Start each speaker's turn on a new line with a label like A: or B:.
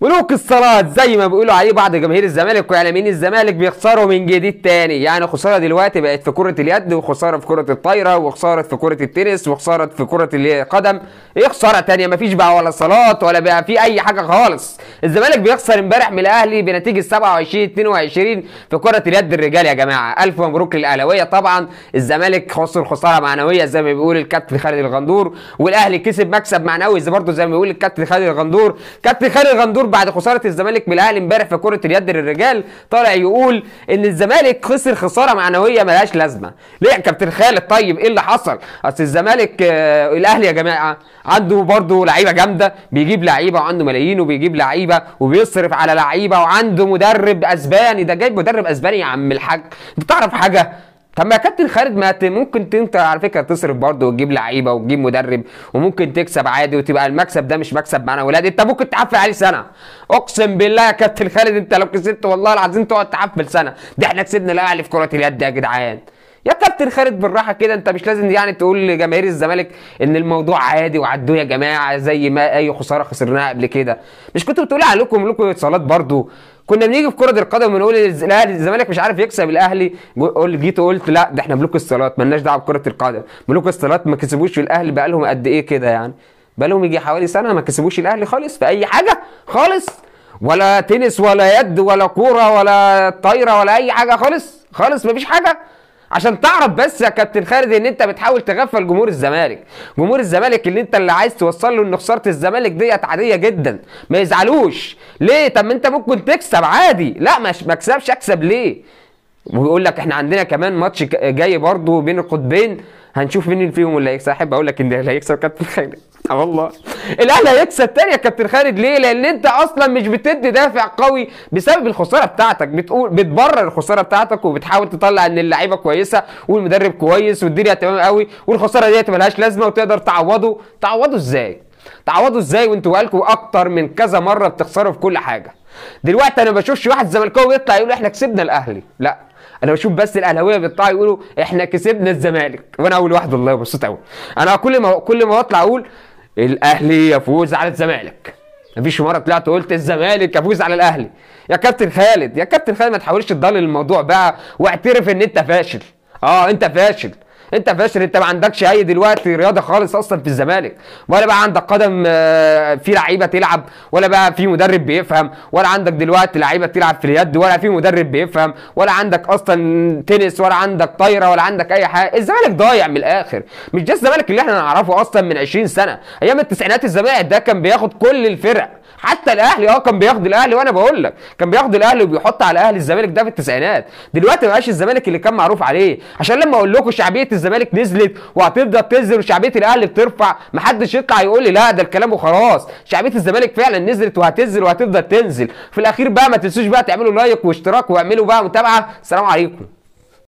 A: ملوك الصالات زي ما بيقولوا عليه بعض جماهير الزمالك واعلاميين الزمالك بيخسروا من جديد تاني. يعني خساره دلوقتي بقت في كره اليد، وخساره في كره الطايره، وخساره في كره التنس، وخساره في كره القدم. ايه خساره تانيه؟ مفيش بقى ولا صالات ولا بقى في اي حاجه خالص. الزمالك بيخسر امبارح من الاهلي بنتيجه 27-22 في كره اليد الرجال. يا جماعه الف مبروك للاهلاويه. طبعا الزمالك خسر خساره معنويه زي ما بيقول الكابتن خالد الغندور، والاهلي كسب مكسب معنوي زي برضه زي ما بيقول الكابتن خالد الغندور. كابتن خالد الغندور بعد خساره الزمالك من الاهلي امبارح في كره اليد للرجال طالع يقول ان الزمالك خسر خساره معنويه ملهاش لازمه. ليه يا كابتن خالد؟ طيب ايه اللي حصل؟ اصل الزمالك الاهلي يا جماعه عنده برضه لعيبه جامده، بيجيب لعيبه وعنده ملايين وبيجيب لعيبه وبيصرف على لعيبه وعنده مدرب اسباني. ده جايب مدرب اسباني يا عم الحاج، انت تعرف حاجه؟ طب ما يا كابتن خالد ما ممكن انت على فكره تصرف برضه وتجيب لعيبه وتجيب مدرب وممكن تكسب عادي، وتبقى المكسب ده مش مكسب معانا ولاد. انت ممكن تحفل عليه سنه، اقسم بالله يا كابتن خالد انت لو كسبت والله العظيم تقعد تحفل سنه. ده احنا كسبنا الاهلي في كره اليد يا جدعان. يا كابتن خالد بالراحه كده، انت مش لازم يعني تقول لجماهير الزمالك ان الموضوع عادي وعدوه يا جماعه زي ما اي خساره خسرناها قبل كده. مش كنتوا بتقولوا عليكم ملوك اتصالات برضه؟ كنا بنيجي في كره القدم ونقول الاهلي الزمالك مش عارف يكسب الاهلي، جيت قلت لا ده احنا ملوك الصالات مالناش دعوه بكره القدم. ملوك الصالات ما كسبوش في الاهلي بقى لهم قد ايه كده؟ يعني بقى لهم يجي حوالي سنه ما كسبوش الاهلي خالص في اي حاجه خالص، ولا تنس ولا يد ولا كوره ولا طايره ولا اي حاجه خالص خالص، مفيش حاجه. عشان تعرف بس يا كابتن خالد ان انت بتحاول تغفل جمهور الزمالك. جمهور الزمالك اللي انت اللي عايز توصل له ان خساره الزمالك ديت عاديه جدا، ما يزعلوش. ليه؟ طب ما انت ممكن تكسب عادي. لا ما اكسبش، اكسب ليه؟ ويقول لك احنا عندنا كمان ماتش جاي برضه بين القطبين، هنشوف مين فيهم اللي هيكسب. احب اقول لك ان اللي هيكسب كابتن خالد. والله الاهلي هيكسب تاني يا كابتن خالد. ليه؟ لان انت اصلا مش بتدي دافع قوي بسبب الخساره بتاعتك. بتبرر الخساره بتاعتك وبتحاول تطلع ان اللعيبه كويسه والمدرب كويس والدنيا تمام قوي والخساره ديت ملهاش لازمه وتقدر تعوضه ازاي؟ تعوضوا ازاي وانتوا بقالكم اكتر من كذا مره بتخسروا في كل حاجه؟ دلوقتي انا ما بشوفش واحد زملكاوي يطلع يقول احنا كسبنا الاهلي، لا انا بشوف بس الاهلاويه بيطلعوا يقولوا احنا كسبنا الزمالك، وانا اول واحد والله مبسوط قوي. انا كل ما اطلع اقول الاهلي يفوز على الزمالك، مفيش مره طلعت قلت الزمالك يفوز على الاهلي. يا كابتن خالد يا كابتن خالد ما تحاولش تضلل الموضوع بقى واعترف ان انت فاشل. انت فاشل، انت فاشل. انت ما عندكش اي دلوقتي رياضه خالص اصلا في الزمالك، ولا بقى عندك قدم في لعيبه تلعب، ولا بقى في مدرب بيفهم، ولا عندك دلوقتي لعيبه تلعب في اليد، ولا في مدرب بيفهم، ولا عندك اصلا تنس، ولا عندك طايره، ولا عندك اي حاجه. الزمالك ضايع من الاخر. مش ده الزمالك اللي احنا نعرفه اصلا من 20 سنه. ايام التسعينات الزمالك ده كان بياخد كل الفرق، حتى الاهلي كان بياخد الاهلي، وانا بقول لك كان بياخد الاهلي وبيحط على الاهلي. الزمالك ده في التسعينات. دلوقتي ما بقاش الزمالك اللي كان معروف عليه. عشان لما اقول لكم شعبيه الزمالك نزلت وهتفضل تنزل وشعبيه الاهلي بترفع، محدش يطلع يقول لي لا ده الكلام وخلاص. شعبيه الزمالك فعلا نزلت وهتنزل وهتفضل تنزل. في الاخير بقى ما تنسوش بقى تعملوا لايك واشتراك واعملوا بقى متابعه. السلام عليكم.